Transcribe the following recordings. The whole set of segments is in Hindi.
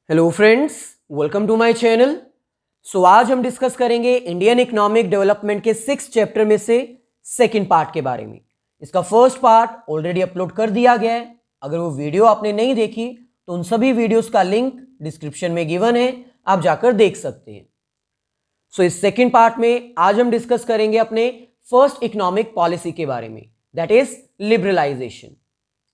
Hello friends, welcome to my channel. आज हम डिस्कस करेंगे इंडियन इकोनॉमिक डेवलपमेंट के 6 चैप्टर में से सेकंड पार्ट के बारे में। इसका फर्स्ट पार्ट ऑलरेडी अपलोड कर दिया गया है। अगर वो वीडियो आपने नहीं देखी तो उन सभी वीडियोस का लिंक डिस्क्रिप्शन में गिवन है, आप जाकर देख सकते हैं। इस सेकंड पार्ट में आज हम डिस्कस करेंगे अपने फर्स्ट इकोनॉमिक पॉलिसी के बारे में, दैट इज लिबरलाइजेशन।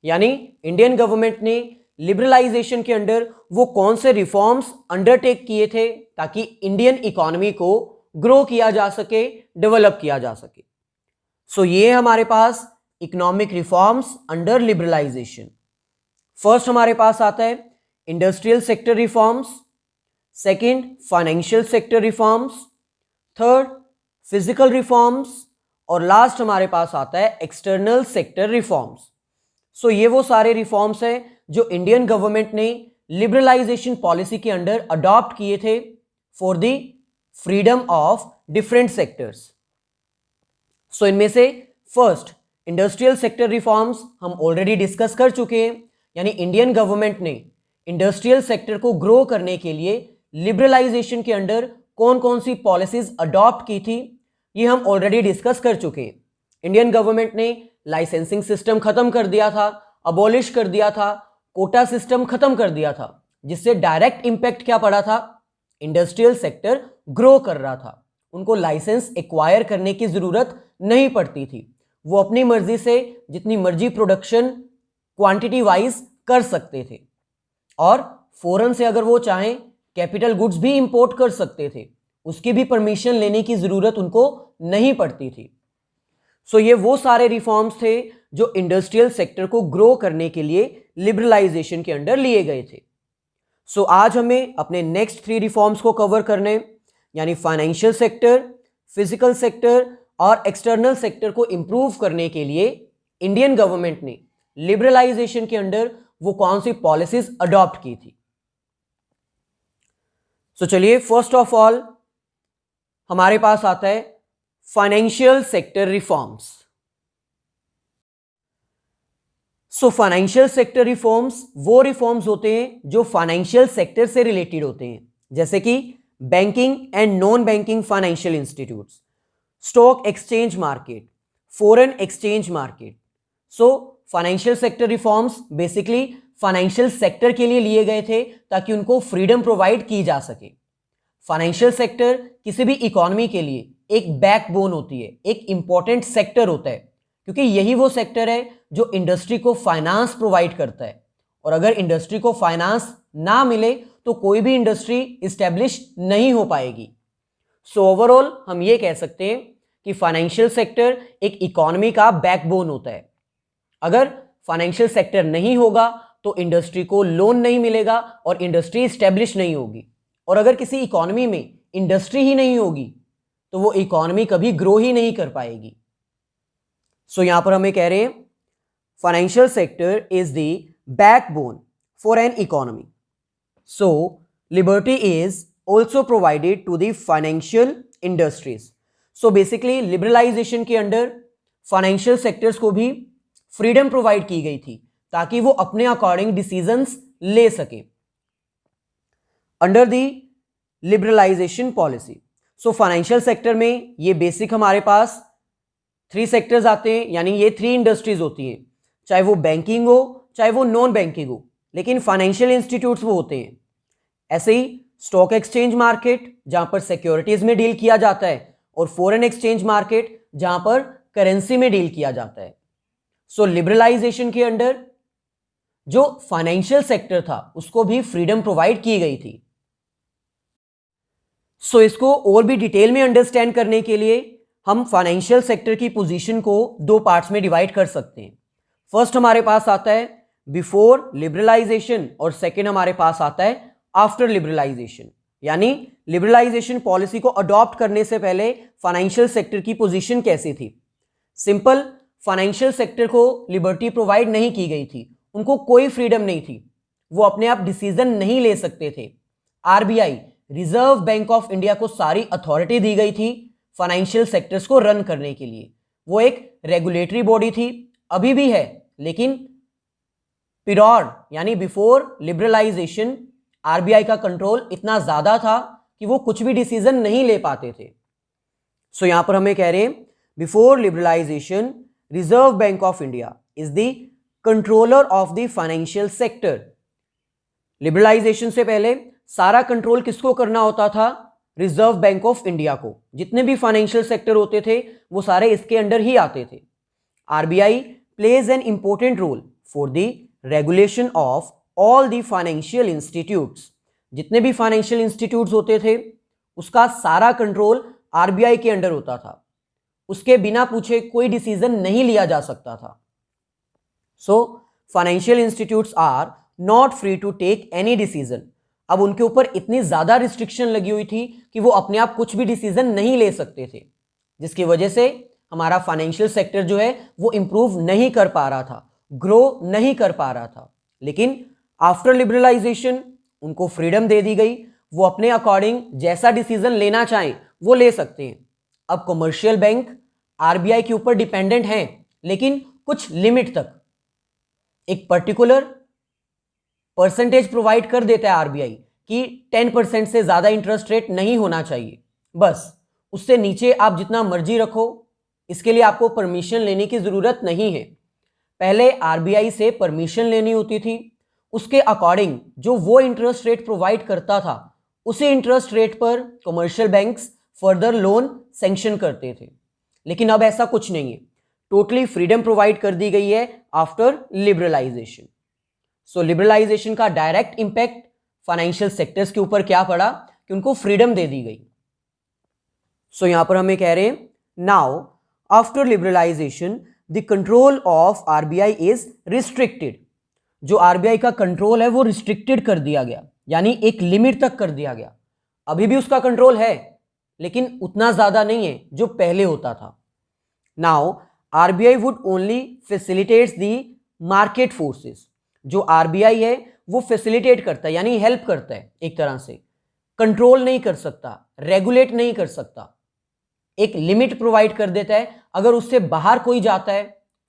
यानी इंडियन गवर्नमेंट ने लिबरलाइजेशन के अंडर वो कौन से रिफॉर्म्स अंडरटेक किए थे ताकि इंडियन इकोनॉमी को ग्रो किया जा सके, डेवलप किया जा सके। ये हमारे पास economic reforms under liberalisation. First हमारे पास आता है industrial sector reforms, second financial sector reforms, third physical reforms और लास्ट हमारे पास आता है एक्सटर्नल सेक्टर रिफॉर्म्स। ये वो सारे रिफॉर्म्स हैं जो इंडियन गवर्नमेंट ने लिबरलाइजेशन पॉलिसी के अंडर अडॉप्ट किए थे for the freedom of different sectors. इनमें से फर्स्ट इंडस्ट्रियल सेक्टर रिफॉर्म्स हम ऑलरेडी डिस्कस कर चुके हैं। यानी इंडियन गवर्नमेंट ने इंडस्ट्रियल सेक्टर को ग्रो करने के लिए लिबरलाइजेशन के अंडर कौन कौन सी पॉलिसीज अडॉप्ट की थी, ये हम ऑलरेडी डिस्कस कर चुके हैं। इंडियन गवर्नमेंट ने लाइसेंसिंग सिस्टम खत्म कर दिया था, अबॉलिश कर दिया था, कोटा सिस्टम खत्म कर दिया था, जिससे डायरेक्ट इंपैक्ट क्या पड़ा था, इंडस्ट्रियल सेक्टर ग्रो कर रहा था। उनको लाइसेंस एक्वायर करने की जरूरत नहीं पड़ती थी, वो अपनी मर्जी से जितनी मर्जी प्रोडक्शन क्वांटिटी वाइज कर सकते थे और फॉरेन से अगर वो चाहें कैपिटल गुड्स भी इंपोर्ट कर सकते थे, उसकी भी परमिशन लेने की जरूरत उनको नहीं पड़ती थी। ये वो सारे रिफॉर्म्स थे जो इंडस्ट्रियल सेक्टर को ग्रो करने के लिए लिबरलाइजेशन के अंडर लिए गए थे। आज हमें अपने नेक्स्ट 3 रिफॉर्म्स को कवर करने, यानी फाइनेंशियल सेक्टर, फिजिकल सेक्टर और एक्सटर्नल सेक्टर को इंप्रूव करने के लिए इंडियन गवर्नमेंट ने लिबरलाइजेशन के अंडर वो कौन सी पॉलिसीज अडॉप्ट की थी। चलिए फर्स्ट ऑफ ऑल हमारे पास आता है financial sector reforms. Financial sector reforms वो रिफॉर्म्स होते हैं जो फाइनेंशियल सेक्टर से रिलेटेड होते हैं, जैसे कि banking and non banking financial institutes, stock exchange market, foreign exchange market. Financial sector reforms basically financial sector के लिए गए थे ताकि उनको फ्रीडम प्रोवाइड की जा सके। फाइनेंशियल सेक्टर किसी भी इकोनॉमी के लिए एक बैकबोन होती है, एक इंपॉर्टेंट सेक्टर होता है, क्योंकि यही वो सेक्टर है जो इंडस्ट्री को फाइनेंस प्रोवाइड करता है। और अगर इंडस्ट्री को फाइनेंस ना मिले तो कोई भी इंडस्ट्री इस्टेब्लिश नहीं हो पाएगी। ओवरऑल हम ये कह सकते हैं कि फाइनेंशियल सेक्टर एक इकोनॉमी का बैकबोन होता है। अगर फाइनेंशियल सेक्टर नहीं होगा तो इंडस्ट्री को लोन नहीं मिलेगा और इंडस्ट्री इस्टेब्लिश नहीं होगी। और अगर किसी इकोनॉमी में इंडस्ट्री ही नहीं होगी तो वो इकोनॉमी कभी ग्रो ही नहीं कर पाएगी। यहां पर हमें कह रहे हैं financial sector is the backbone for an economy. Liberty is also provided to the financial industries. Basically liberalisation के अंडर फाइनेंशियल सेक्टर्स को भी फ्रीडम प्रोवाइड की गई थी ताकि वो अपने अकॉर्डिंग डिसीजंस ले सके under the liberalisation policy. Financial sector में ये बेसिक हमारे पास 3 सेक्टर्स आते हैं, यानी ये 3 इंडस्ट्रीज होती हैं, चाहे वो बैंकिंग हो चाहे वो नॉन बैंकिंग हो, लेकिन फाइनेंशियल इंस्टीट्यूट्स वो होते हैं। ऐसे ही स्टॉक एक्सचेंज मार्केट जहां पर सिक्योरिटीज में डील किया जाता है और फॉरेन एक्सचेंज मार्केट जहां पर करेंसी में डील किया जाता है। लिबरलाइजेशन के अंडर जो फाइनेंशियल सेक्टर था उसको भी फ्रीडम प्रोवाइड की गई थी। इसको और भी डिटेल में अंडरस्टैंड करने के लिए हम फाइनेंशियल सेक्टर की पोजीशन को 2 पार्ट्स में डिवाइड कर सकते हैं। फर्स्ट हमारे पास आता है बिफोर लिबरलाइजेशन और सेकंड हमारे पास आता है आफ्टर लिबरलाइजेशन। यानी लिबरलाइजेशन पॉलिसी को अडॉप्ट करने से पहले फाइनेंशियल सेक्टर की पोजीशन कैसी थी। सिंपल, फाइनेंशियल सेक्टर को लिबर्टी प्रोवाइड नहीं की गई थी, उनको कोई फ्रीडम नहीं थी, वो अपने आप डिसीजन नहीं ले सकते थे। RBI, reserve bank of India को सारी अथॉरिटी दी गई थी फाइनेंशियल सेक्टर्स को रन करने के लिए। वो एक रेगुलेटरी बॉडी थी, अभी भी है, लेकिन पीरियड यानी बिफोर लिबरलाइजेशन आरबीआई का कंट्रोल इतना ज्यादा था कि वो कुछ भी डिसीजन नहीं ले पाते थे। सो यहां पर हमें कह रहे हैं before liberalisation reserve bank of India is the controller of the financial sector. Liberalisation से पहले सारा कंट्रोल किसको करना होता था? रिजर्व बैंक ऑफ इंडिया को। जितने भी फाइनेंशियल सेक्टर होते थे वो सारे इसके अंडर ही आते थे। RBI plays an important role for the regulation of all the financial institutes. जितने भी फाइनेंशियल इंस्टीट्यूट्स होते थे उसका सारा कंट्रोल आरबीआई के अंडर होता था। उसके बिना पूछे कोई डिसीजन नहीं लिया जा सकता था। So financial institutes are not free to take any decision. अब उनके ऊपर इतनी ज्यादा रिस्ट्रिक्शन लगी हुई थी कि वो अपने आप कुछ भी डिसीजन नहीं ले सकते थे, जिसकी वजह से हमारा फाइनेंशियल सेक्टर जो है वो इंप्रूव नहीं कर पा रहा था, ग्रो नहीं कर पा रहा था। लेकिन आफ्टर लिबरलाइजेशन उनको फ्रीडम दे दी गई, वो अपने अकॉर्डिंग जैसा डिसीजन लेना चाहें वो ले सकते हैं। अब कमर्शियल बैंक आरबीआई के ऊपर डिपेंडेंट हैं, लेकिन कुछ लिमिट तक। एक पर्टिकुलर परसेंटेज प्रोवाइड कर देता है आरबीआई कि 10% से ज्यादा इंटरेस्ट रेट नहीं होना चाहिए, बस उससे नीचे आप जितना मर्जी रखो, इसके लिए आपको परमिशन लेने की जरूरत नहीं है। पहले आरबीआई से परमिशन लेनी होती थी, उसके अकॉर्डिंग जो वो इंटरेस्ट रेट प्रोवाइड करता था उसी इंटरेस्ट रेट पर commercial banks further loan sanction करते थे। लेकिन अब ऐसा कुछ नहीं है, टोटली फ्रीडम प्रोवाइड कर दी गई है आफ्टर लिबरलाइजेशन। सो लिबरलाइजेशन का डायरेक्ट इंपैक्ट फाइनेंशियल सेक्टर्स के ऊपर क्या पड़ा कि उनको फ्रीडम दे दी गई। सो यहां पर हमें कह रहे हैं now after liberalisation the control of RBI is restricted. जो आरबीआई का कंट्रोल है वो रिस्ट्रिक्टेड कर दिया गया, यानी एक लिमिट तक कर दिया गया। अभी भी उसका कंट्रोल है लेकिन उतना ज्यादा नहीं है जो पहले होता था। Now RBI would only facilitates the market forces. जो आरबीआई है वो फैसिलिटेट करता है, यानी हेल्प करता है, एक तरह से कंट्रोल नहीं कर सकता, रेगुलेट नहीं कर सकता, एक लिमिट प्रोवाइड कर देता है। अगर उससे बाहर कोई जाता है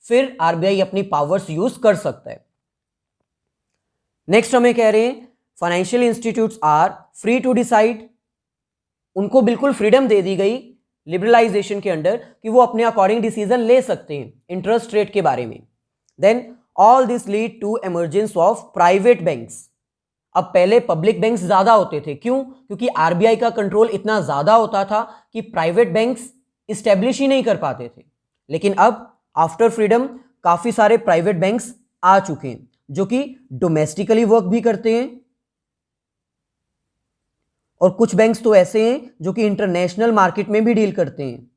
फिर आरबीआई अपनी पावर्स यूज कर सकता है। नेक्स्ट हमें कह रहे हैं financial institutes are free to decide. उनको बिल्कुल फ्रीडम दे दी गई लिबरलाइजेशन के अंडर कि वो अपने अकॉर्डिंग डिसीजन ले सकते हैं इंटरेस्ट रेट के बारे में। Then all this lead to emergence of private banks. अब पहले पब्लिक बैंक्स ज्यादा होते थे, क्यों? क्योंकि आरबीआई का कंट्रोल इतना ज्यादा होता था कि प्राइवेट बैंक्स इस्टेब्लिश ही नहीं कर पाते थे। लेकिन अब आफ्टर फ्रीडम काफी सारे प्राइवेट बैंक्स आ चुके हैं जो कि डोमेस्टिकली वर्क भी करते हैं, और कुछ बैंक्स तो ऐसे हैं जो कि इंटरनेशनल मार्केट में भी डील करते हैं।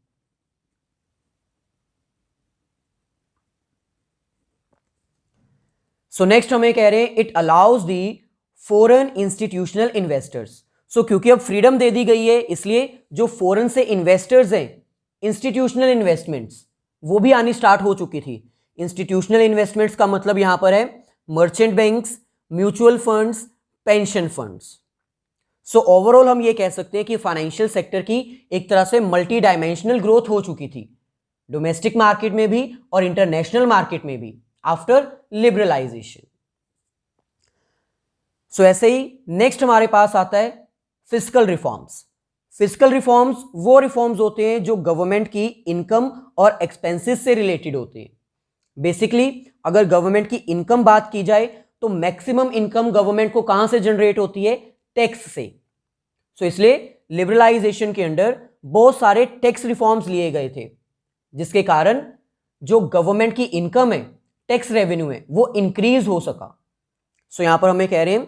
सो नेक्स्ट हमें कह रहे हैं it allows the foreign institutional investors. So क्योंकि अब फ्रीडम दे दी गई है इसलिए जो फॉरेन से इन्वेस्टर्स हैं, इंस्टीट्यूशनल इन्वेस्टमेंट्स वो भी आनी स्टार्ट हो चुकी थी। इंस्टीट्यूशनल इन्वेस्टमेंट्स का मतलब यहां पर है merchant banks, mutual funds, pension funds. So overall हम ये कह सकते हैं कि फाइनेंशियल सेक्टर की एक तरह से मल्टी डायमेंशनल ग्रोथ हो चुकी थी, डोमेस्टिक मार्केट में भी और इंटरनेशनल मार्केट में भी आफ्टर लिबरलाइजेशन। सो ऐसे ही नेक्स्ट हमारे पास आता है फिस्कल रिफॉर्म्स। फिस्कल रिफॉर्म्स वो रिफॉर्म्स होते हैं जो गवर्नमेंट की इनकम और एक्सपेंसेस से रिलेटेड होते हैं। बेसिकली अगर गवर्नमेंट की इनकम बात की जाए तो मैक्सिमम इनकम गवर्नमेंट को कहां से जनरेट होती है? टैक्स से। सो इसलिए लिबरलाइजेशन के अंडर बहुत सारे टैक्स रिफॉर्म्स लिए गए थे, जिसके कारण जो गवर्नमेंट की इनकम है, टैक्स रेवेन्यू है, वो इंक्रीज हो सका। सो यहां पर हमें कह रहे हैं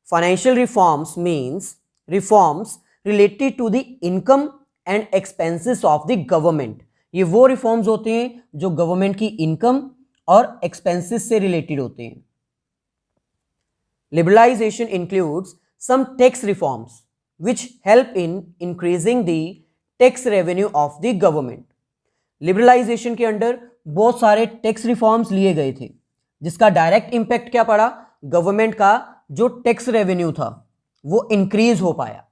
financial reforms means reforms related to the income and expenses of the government. ये वो रिफॉर्म्स होते हैं जो गवर्नमेंट की इनकम और एक्सपेंसेस से रिलेटेड होते हैं। Liberalisation includes some tax reforms which help in increasing the tax revenue of the government. Liberalisation के अंडर बहुत सारे टैक्स रिफॉर्म्स लिए गए थे जिसका डायरेक्ट इंपैक्ट क्या पड़ा? गवर्नमेंट का जो टैक्स रेवेन्यू था वो इंक्रीज हो पाया।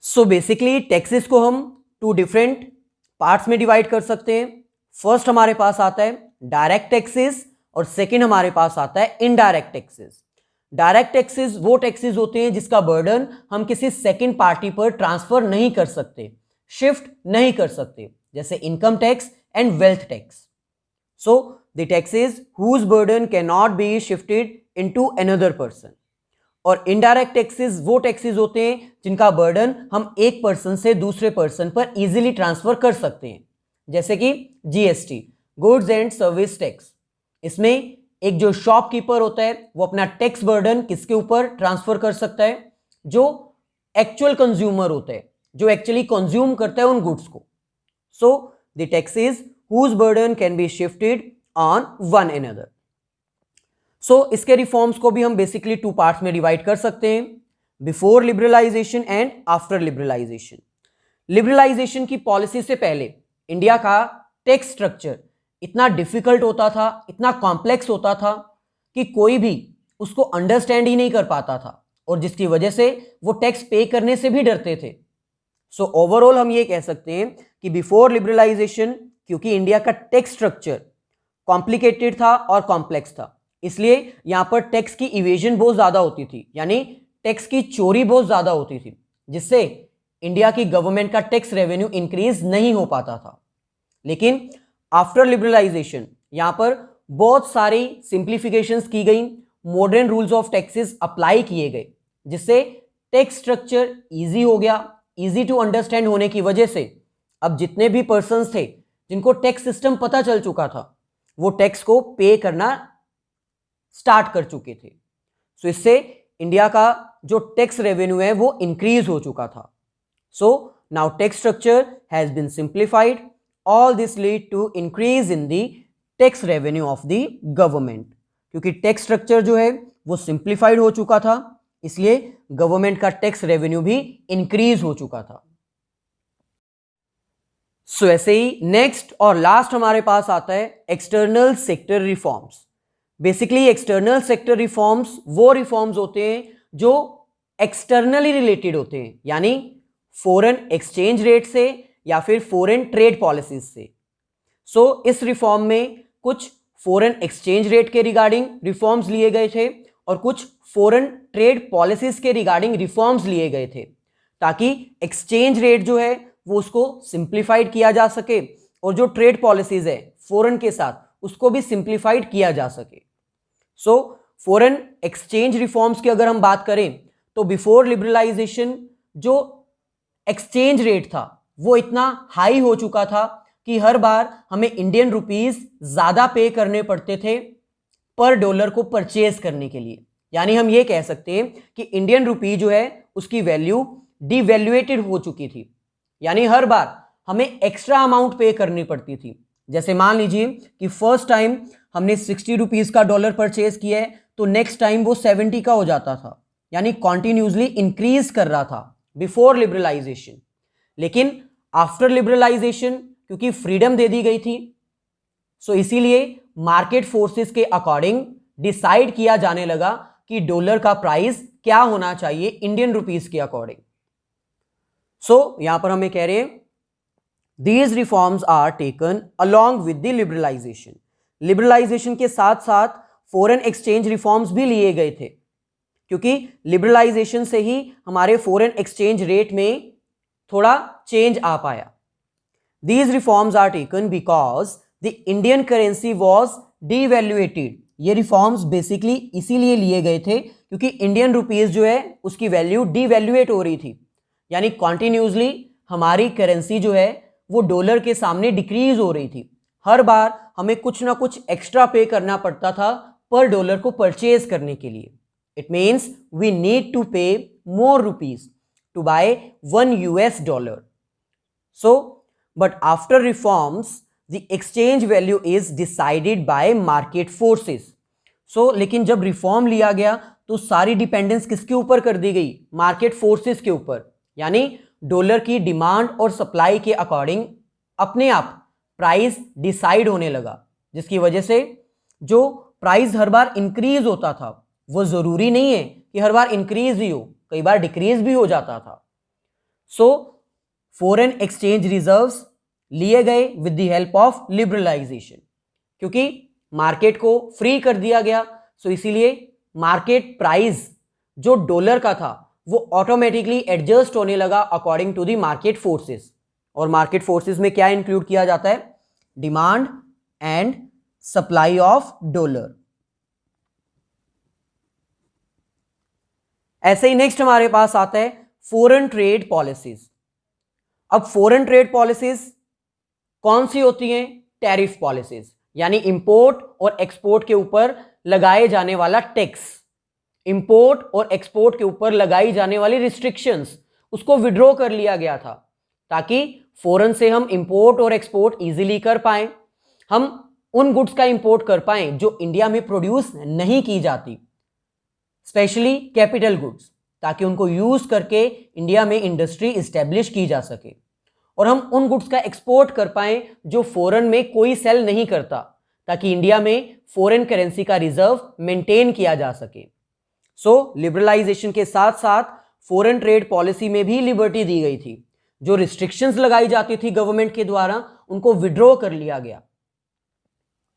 सो बेसिकली टैक्सेस को हम टू डिफरेंट पार्ट्स में डिवाइड कर सकते हैं। फर्स्ट हमारे पास आता है डायरेक्ट टैक्सेस और सेकंड हमारे पास आता है इनडायरेक्ट टैक्सेस। डायरेक्ट टैक्सेस वो टैक्सेस होते हैं जिसका बर्डन हम किसी सेकंड पार्टी पर ट्रांसफर नहीं कर सकते, शिफ्ट नहीं कर सकते, जैसे income tax and wealth tax. So the taxes whose burden can not be shifted into another person. और इनडायरेक्ट टैक्सेस वो टैक्सेस होते हैं जिनका बर्डन हम एक पर्सन से दूसरे पर्सन पर इजीली ट्रांसफर कर सकते हैं, जैसे कि GST, goods and service tax. इसमें एक जो शॉपकीपर होता है वो अपना टैक्स बर्डन किसके ऊपर ट्रांसफर कर सकता है? जो एक्चुअल कंज्यूमर होता है, जो एक्चुअली कंज्यूम करता है उन गुड्स को. So the taxes whose burden can be shifted on one another. So इसके रिफॉर्म्स को भी हम बेसिकली टू पार्ट्स में डिवाइड कर सकते हैं, before liberalisation and after liberalisation. Liberalisation की पॉलिसी से पहले इंडिया का टैक्स स्ट्रक्चर इतना डिफिकल्ट होता था, इतना कॉम्प्लेक्स होता था कि कोई भी उसको अंडरस्टैंड ही नहीं कर पाता था, और जिसकी वजह से वो टैक्स पे करने से भी डरते थे. सो ओवरऑल हम ये कह सकते हैं कि बिफोर लिबरलाइजेशन, क्योंकि इंडिया का टैक्स स्ट्रक्चर कॉम्प्लिकेटेड था और कॉम्प्लेक्स था, इसलिए यहां पर टैक्स की इवेजन बहुत ज्यादा होती थी, यानी टैक्स की चोरी बहुत ज्यादा होती थी, जिससे इंडिया की गवर्नमेंट का टैक्स रेवेन्यू इंक्रीज नहीं हो पाता था. लेकिन आफ्टर लिबरलाइजेशन यहां पर बहुत सारी सिंप्लीफिकेशंस की गई, modern rules of taxes apply किए गए, जिससे टैक्स स्ट्रक्चर इजी हो गया. इजी टू अंडरस्टैंड होने की वजह से अब जितने भी पर्सन्स थे जिनको टैक्स सिस्टम पता चल चुका था, वो टैक्स को पे करना स्टार्ट कर चुके थे. सो इससे इंडिया का जो टैक्स रेवेन्यू है वो इंक्रीज हो चुका था. So now tax structure has been simplified. All this lead to increase in the tax revenue of the government. क्योंकि टैक्स स्ट्रक्चर जो है वो सिंप्लीफाइड हो चुका था, इसलिए गवर्नमेंट का टैक्स रेवेन्यू भी इंक्रीज हो चुका था. सो ऐसे ही नेक्स्ट और लास्ट हमारे पास आता है external sector reforms. Basically external sector reforms वो रिफॉर्म्स होते हैं जो एक्सटर्नली रिलेटेड होते हैं, यानी फॉरेन एक्सचेंज रेट से या फिर फॉरेन ट्रेड पॉलिसीज से. सो इस रिफॉर्म में कुछ फॉरेन एक्सचेंज रेट के रिगार्डिंग रिफॉर्म्स लिए गए थे और कुछ फॉरेन ट्रेड पॉलिसीज के रिगार्डिंग रिफॉर्म्स लिए गए थे, ताकि एक्सचेंज रेट जो है वो उसको सिंप्लीफाइड किया जा सके और जो ट्रेड पॉलिसीज है फॉरेन के साथ उसको भी सिंप्लीफाइड किया जा सके. सो फॉरेन एक्सचेंज रिफॉर्म्स की अगर हम बात करें तो बिफोर लिबरलाइजेशन जो एक्सचेंज रेट था वो इतना हाई हो चुका था कि हर बार हमें इंडियन रुपीस ज्यादा पे करने पड़ते थे पर डॉलर को परचेज करने के लिए. यानी हम ये कह सकते हैं कि इंडियन रुपी जो है उसकी वैल्यू डिवैल्यूएटेड हो चुकी थी, यानी हर बार हमें एक्स्ट्रा अमाउंट पे करनी पड़ती थी. जैसे मान लीजिए कि फर्स्ट टाइम हमने 60 रुपीज का डॉलर परचेज किया है तो नेक्स्ट टाइम वो 70 का हो जाता था, यानी कॉन्टिन्यूसली इंक्रीज कर रहा था बिफोर लिबरलाइजेशन. लेकिन आफ्टर लिबरलाइजेशन क्योंकि फ्रीडम दे दी गई थी, सो इसीलिए मार्केट फोर्सेस के अकॉर्डिंग डिसाइड किया जाने लगा कि डॉलर का प्राइस क्या होना चाहिए इंडियन रुपीस के अकॉर्डिंग. सो यहां पर हमें कह रहे हैं these reforms are taken along with the liberalisation. Liberalisation के साथ साथ फॉरेन एक्सचेंज रिफॉर्म्स भी लिए गए थे, क्योंकि लिबरलाइजेशन से ही हमारे फॉरेन एक्सचेंज रेट में थोड़ा चेंज आ पाया. These reforms are taken because the Indian currency was devalued. ये रिफॉर्म्स बेसिकली इसीलिए लिए गए थे क्योंकि इंडियन रुपीज जो है उसकी वैल्यू डिवैल्यूएट हो रही थी, यानी कॉन्टिन्यूसली हमारी करेंसी जो है वो डॉलर के सामने डिक्रीज हो रही थी. हर बार हमें कुछ ना कुछ एक्स्ट्रा पे करना पड़ता था पर डॉलर को परचेज करने के लिए. It means we need to pay more rupees to buy $1. So, but after reforms, the exchange value is decided by market forces. So, लेकिन जब रिफॉर्म लिया गया तो सारी डिपेंडेंस किसके ऊपर कर दी गई? मार्केट फोर्सेस के ऊपर, यानी डॉलर की डिमांड और सप्लाई के अकॉर्डिंग अपने आप प्राइस डिसाइड होने लगा, जिसकी वजह से जो प्राइस हर बार इंक्रीज होता था वो जरूरी नहीं है कि हर बार इंक्रीज ही हो, कई बार डिक्रीज भी हो जाता था. सो फॉरेन एक्सचेंज रिजर्व्स लिए गए with the help of liberalisation, क्योंकि मार्केट को फ्री कर दिया गया, सो इसीलिए मार्केट प्राइस जो डॉलर का था वो ऑटोमेटिकली एडजस्ट होने लगा according to the market forces. और मार्केट फोर्सेस में क्या इंक्लूड किया जाता है? Demand and supply of dollar. ऐसे ही नेक्स्ट हमारे पास आता है फॉरेन ट्रेड पॉलिसीज। अब फॉरेन ट्रेड पॉलिसीज कौन सी होती हैं? टैरिफ पॉलिसीज, यानी इंपोर्ट और एक्सपोर्ट के ऊपर लगाए जाने वाला टैक्स, इंपोर्ट और एक्सपोर्ट के ऊपर लगाई जाने वाली रिस्ट्रिक्शंस, उसको विड्रॉ कर लिया गया था ताकि फॉरेन से हम इंपोर्ट और एक्सपोर्ट इजीली कर पाएं, हम उन गुड्स का इंपोर्ट कर पाएं जो इंडिया में प्रोड्यूस नहीं की जाती, स्पेशली कैपिटल गुड्स, ताकि उनको यूज करके इंडिया में इंडस्ट्री इस्टेब्लिश की जा सके, और हम उन गुड्स का एक्सपोर्ट कर पाएं जो फॉरेन में कोई सेल नहीं करता, ताकि इंडिया में फॉरेन करेंसी का रिजर्व मेंटेन किया जा सके। सो लिबरलाइजेशन के साथ साथ फॉरेन ट्रेड पॉलिसी में भी लिबर्टी दी गई थी। जो रिस्ट्रिक्शंस लगाई जाती थी गवर्नमेंट के द्वारा उनको विड्रॉ कर लिया गया।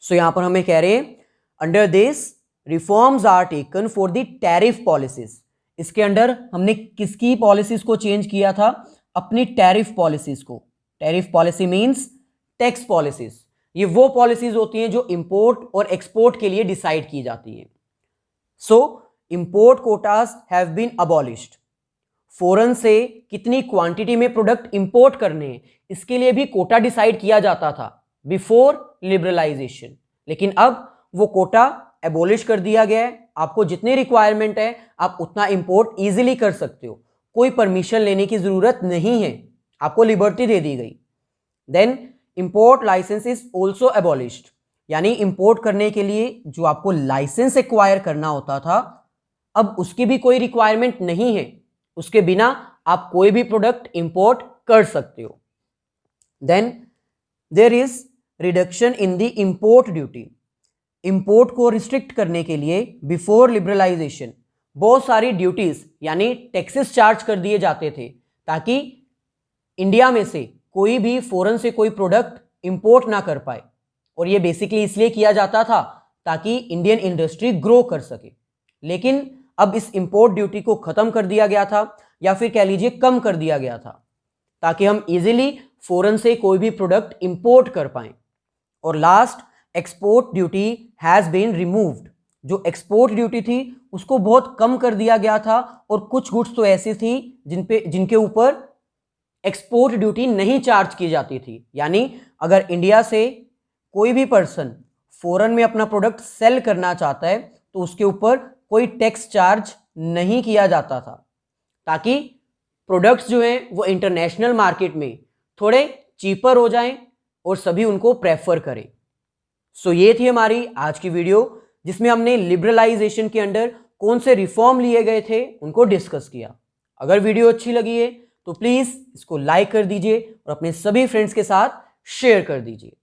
सो यहां पर हमें कह रहे हैं under this reforms are taken for the tariff policies. इसके अंडर हमने किसकी पॉलिसीज को चेंज किया था? अपनी टैरिफ पॉलिसीज को। Tariff policy means tax policies. ये वो पॉलिसीज होती हैं जो इंपोर्ट और एक्सपोर्ट के लिए डिसाइड की जाती हैं। So import quotas have been abolished. Foreign से कितनी क्वांटिटी में प्रोडक्ट इंपोर्ट करने हैं इसके लिए भी कोटा डिसाइड किया जाता था बिफोर लिबरलाइजेशन, लेकिन अब वो कोटा एबॉलिश कर दिया गया है। आपको जितनी रिक्वायरमेंट है आप उतना इंपोर्ट इजीली कर सकते हो, कोई परमिशन लेने की जरूरत नहीं है, आपको लिबर्टी दे दी गई। Then import licence is also abolished, यानी इंपोर्ट करने के लिए जो आपको लाइसेंस एक्वायर करना होता था अब उसकी भी कोई रिक्वायरमेंट नहीं है, उसके बिना आप कोई भी प्रोडक्ट इंपोर्ट कर सकते हो। Then there is reduction in the import duty. Import को रिस्ट्रिक्ट करने के लिए बिफोर लिबरलाइजेशन बहुत सारी ड्यूटीज यानी टैक्सेस चार्ज कर दिए जाते थे ताकि इंडिया में से कोई भी फॉरेन से कोई प्रोडक्ट इंपोर्ट ना कर पाए, और ये बेसिकली इसलिए किया जाता था ताकि इंडियन इंडस्ट्री ग्रो कर सके। लेकिन अब इस इंपोर्ट ड्यूटी को खत्म कर दिया गया था, या फिर कह लीजिए कम कर दिया गया था, ताकि हम इजीली फॉरेन से कोई भी प्रोडक्ट इंपोर्ट कर पाएं। और last, export duty has been removed. जो एक्सपोर्ट ड्यूटी थी उसको बहुत कम कर दिया गया था, और कुछ गुड्स तो ऐसी थी जिनके ऊपर एक्सपोर्ट ड्यूटी नहीं चार्ज की जाती थी। यानी अगर इंडिया से कोई भी पर्सन फॉरेन में अपना प्रोडक्ट सेल करना चाहता है तो उसके ऊपर कोई टैक्स चार्ज नहीं किया जाता था, ताकि प्रोडक्ट्स जो हैं वो इंटरनेशनल मार्केट में थोड़े चीपर हो जाएं और सभी उनको प्रेफर करें। सो ये थी हमारी आज की वीडियो जिसमें हमने लिबरलाइजेशन के अंडर कौन से रिफॉर्म लिए गए थे उनको डिस्कस किया। अगर वीडियो अच्छी लगी है तो प्लीज़ इसको लाइक कर दीजिए और अपने सभी फ्रेंड्स के साथ शेयर कर दीजिए।